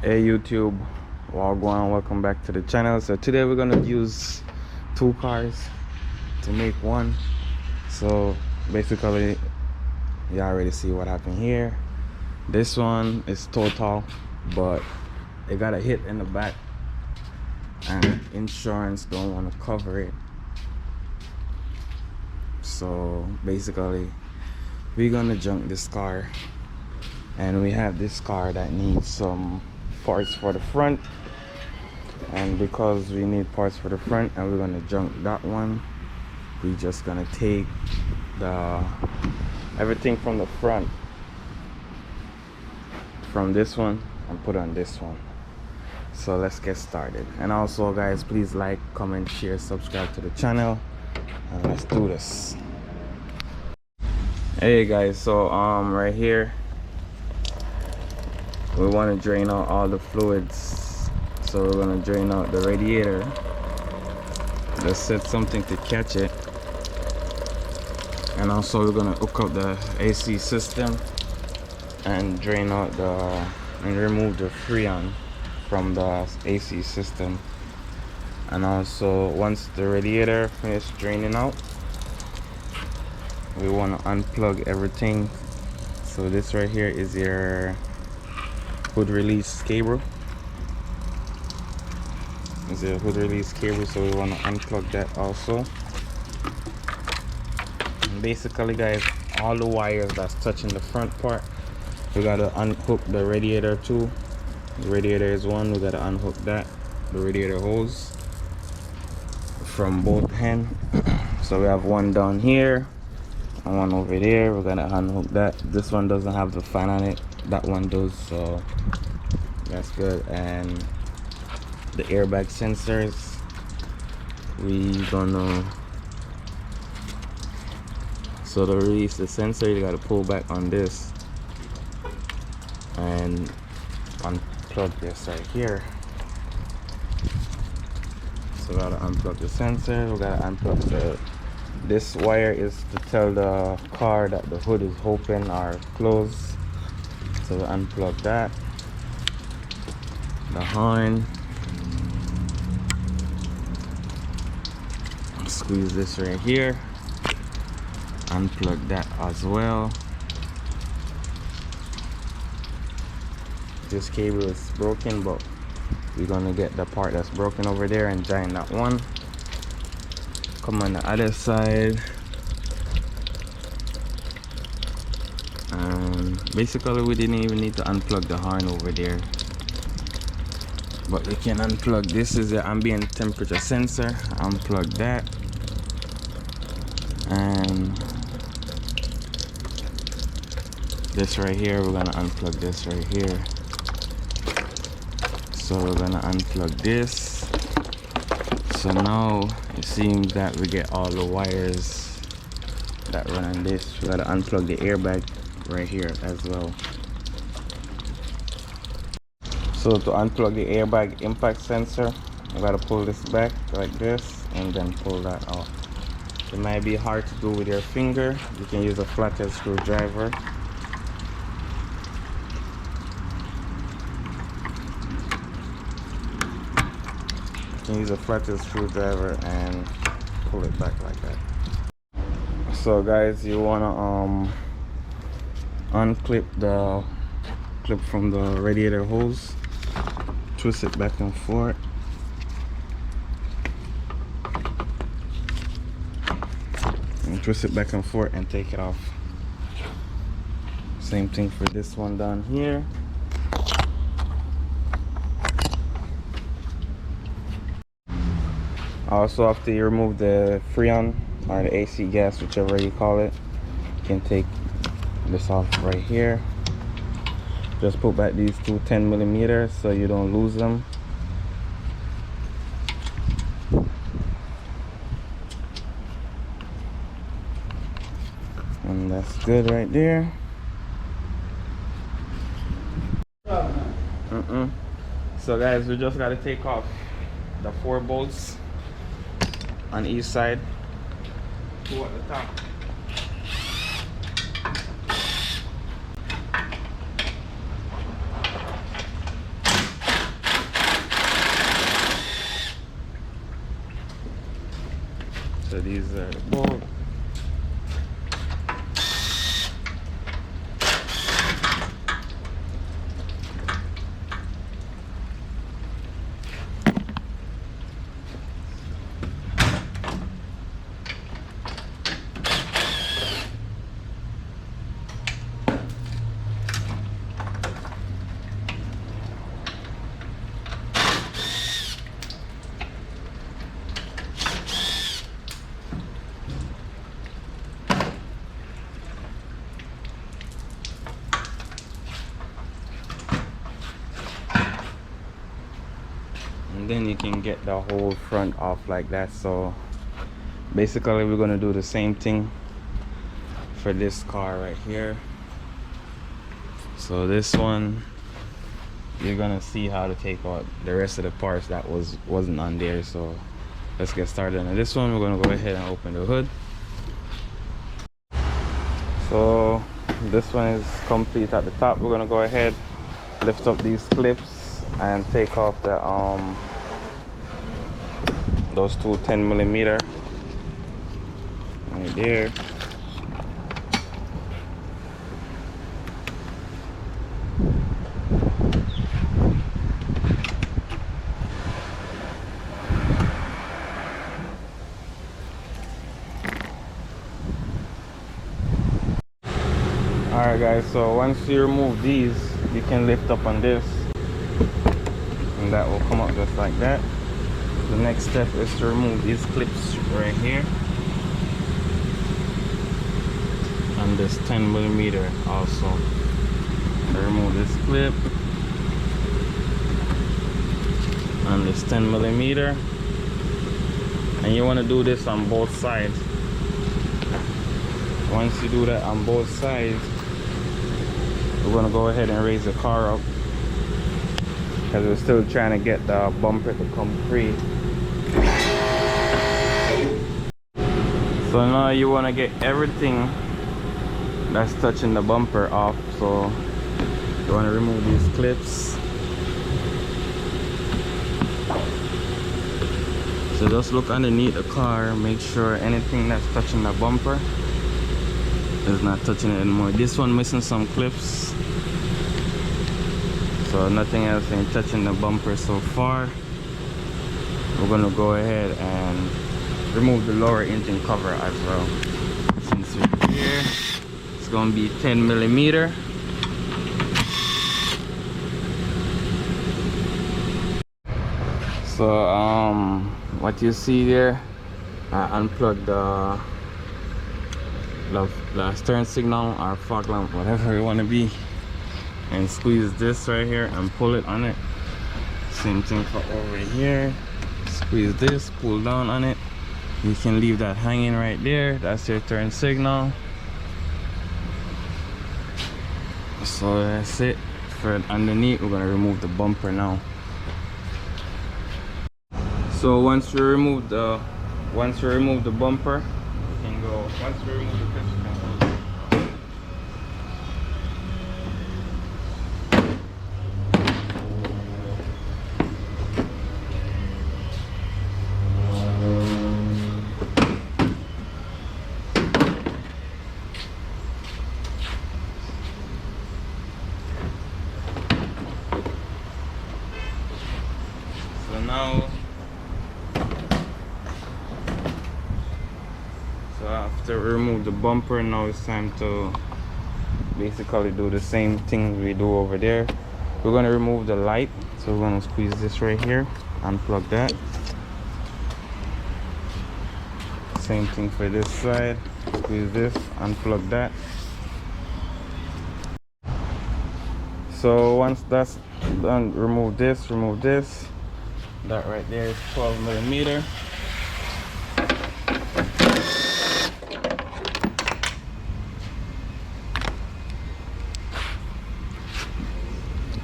Hey YouTube, Wagwan, welcome back to the channel. So today we're gonna use two cars to make one. So basically you already see what happened here. This one is total, but it got a hit in the back and insurance don't want to cover it. So basically we're gonna junk this car, and we have this car that needs some parts for the front, and because we need parts for the front and we're gonna junk that one, we just gonna take everything from the front from this one and put on this one. So let's get started. And also guys, please like, comment, share, subscribe to the channel, and let's do this. Hey guys, so right here we want to drain out all the fluids. So we're going to drain out the radiator. Let's set something to catch it, and also we're going to hook up the AC system and drain out and remove the freon from the AC system. And also once the radiator finishes draining out, we want to unplug everything. So this right here is your hood release cable. Is a hood release cable, so we want to unplug that also. And basically guys, all the wires that's touching the front part, we gotta unhook the radiator too. The radiator is one, we gotta unhook that, the radiator hose from both ends. So we have one down here and one over there. We're gonna unhook that. This one doesn't have the fan on it, that one does, so that's good. And the airbag sensors, we gonna, so to release the sensor you gotta pull back on this and unplug this right here. So we gotta unplug the sensor, we gotta unplug this wire is to tell the car that the hood is open or closed. So we unplug that. The horn, squeeze this right here, unplug that as well. This cable is broken, but we're gonna get the part that's broken over there and join that one. Come on the other side, and basically we didn't even need to unplug the horn over there, but we can unplug. This is the ambient temperature sensor, unplug that. And this right here, we're gonna unplug this right here. So we're gonna unplug this. So now it seems that we get all the wires that run on this. We gotta unplug the airbag right here as well. So to unplug the airbag impact sensor, we gotta pull this back like this and then pull that out. It might be hard to do with your finger. You can use a flathead screwdriver. You can use a flathead screwdriver and pull it back like that. So guys, you wanna unclip the clip from the radiator hose, twist it back and forth. And twist it back and forth and take it off. Same thing for this one down here. Also, after you remove the freon or the AC gas, whichever you call it, you can take this off right here. Just put back these two 10mm so you don't lose them. And that's good right there. So guys, we just gotta take off the 4 bolts on each side, 2 at the top. So these are the bolts. And then you can get the whole front off like that. So basically we're going to do the same thing for this car right here. So this one, you're gonna see how to take out the rest of the parts that wasn't on there. So let's get started on this one. We're gonna go ahead and open the hood. So this one is complete at the top. We're gonna go ahead, lift up these clips and take off the those two 10mm right there. Alright guys, so once you remove these, you can lift up on this and that will come up just like that. The next step is to remove these clips right here and this 10mm also. So remove this clip and this 10mm, and you want to do this on both sides. Once you do that on both sides, we're going to go ahead and raise the car up because we're still trying to get the bumper to come free. So now you want to get everything that's touching the bumper off. So you want to remove these clips. So just look underneath the car, make sure anything that's touching the bumper is not touching it anymore. This one missing some clips, so nothing else ain't touching the bumper so far. We're gonna go ahead and remove the lower engine cover as well. Since we're here, it's gonna be 10mm. So what you see there, I unplugged the turn signal or fog lamp, whatever you want to be, and squeeze this right here and pull it on it. Same thing for over here. Squeeze this, pull down on it. You can leave that hanging right there. That's your turn signal. So that's it for underneath. We're gonna remove the bumper now. So once we remove the bumper, you can go. Once we remove the clips, you can go. So after we remove the bumper, now it's time to basically do the same thing we do over there. We're going to remove the light, so we're going to squeeze this right here, unplug that. Same thing for this side, squeeze this, unplug that. So once that's done, remove this. That right there is 12mm.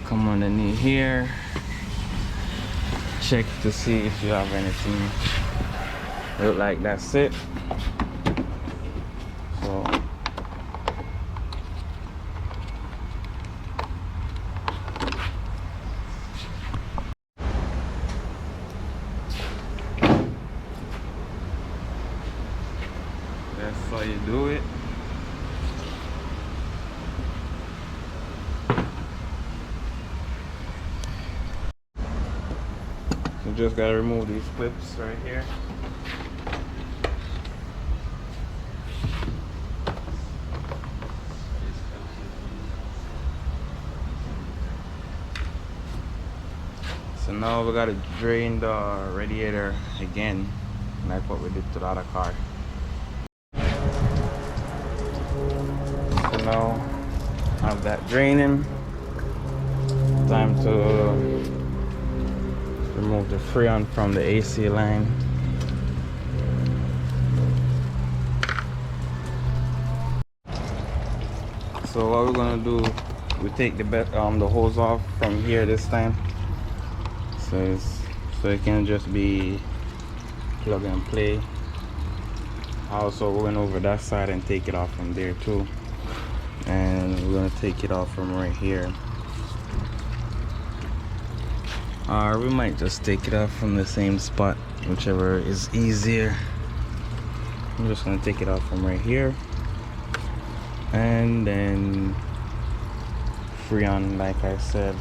Come underneath here, check to see if you have anything. Look like that's it. So you do it. You just gotta remove these clips right here. So now we gotta drain the radiator again, like what we did to the other car. So now have that draining. Time to remove the Freon from the AC line. So what we're gonna do, we take the hose off from here this time, so it can just be plug and play. Also, we're gonna over that side and take it off from there too, and we're gonna take it off from right here. Or we might just take it off from the same spot, whichever is easier. I'm just gonna take it off from right here, and then Freon, like I said.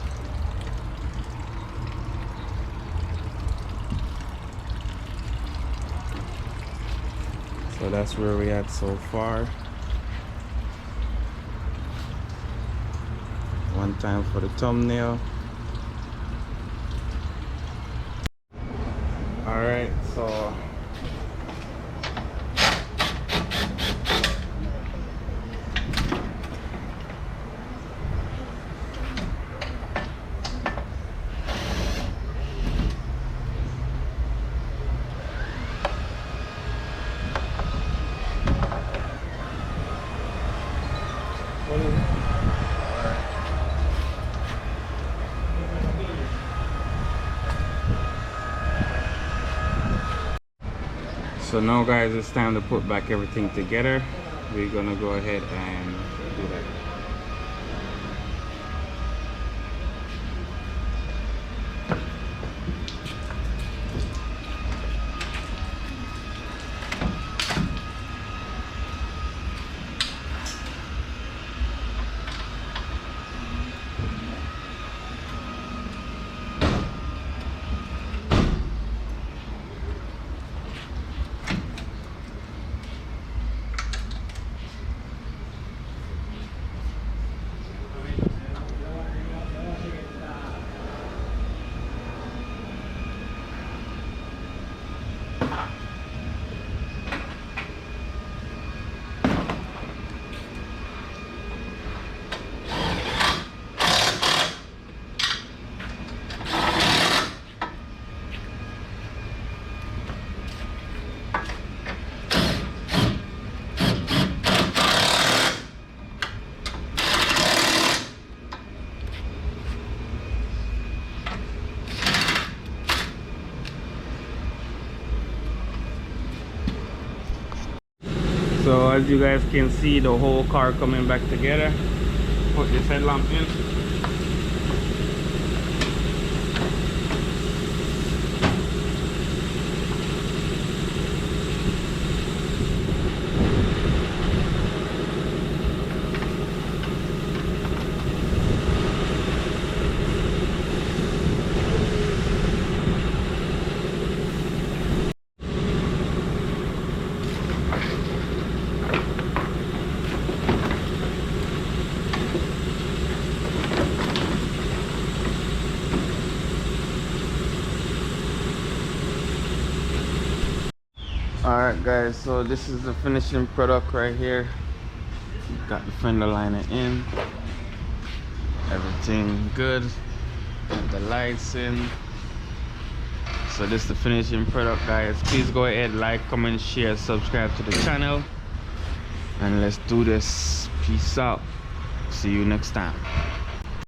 So that's where we at so far. One time for the thumbnail. All right, so So now guys, it's time to put back everything together. We're gonna go ahead and do that. So as you guys can see, the whole car coming back together. Put this headlamp in. Alright guys, so this is the finishing product right here. Got the fender liner in, everything good, got the lights in. So this is the finishing product guys. Please go ahead, like, comment, share, subscribe to the channel, and let's do this. Peace out, see you next time.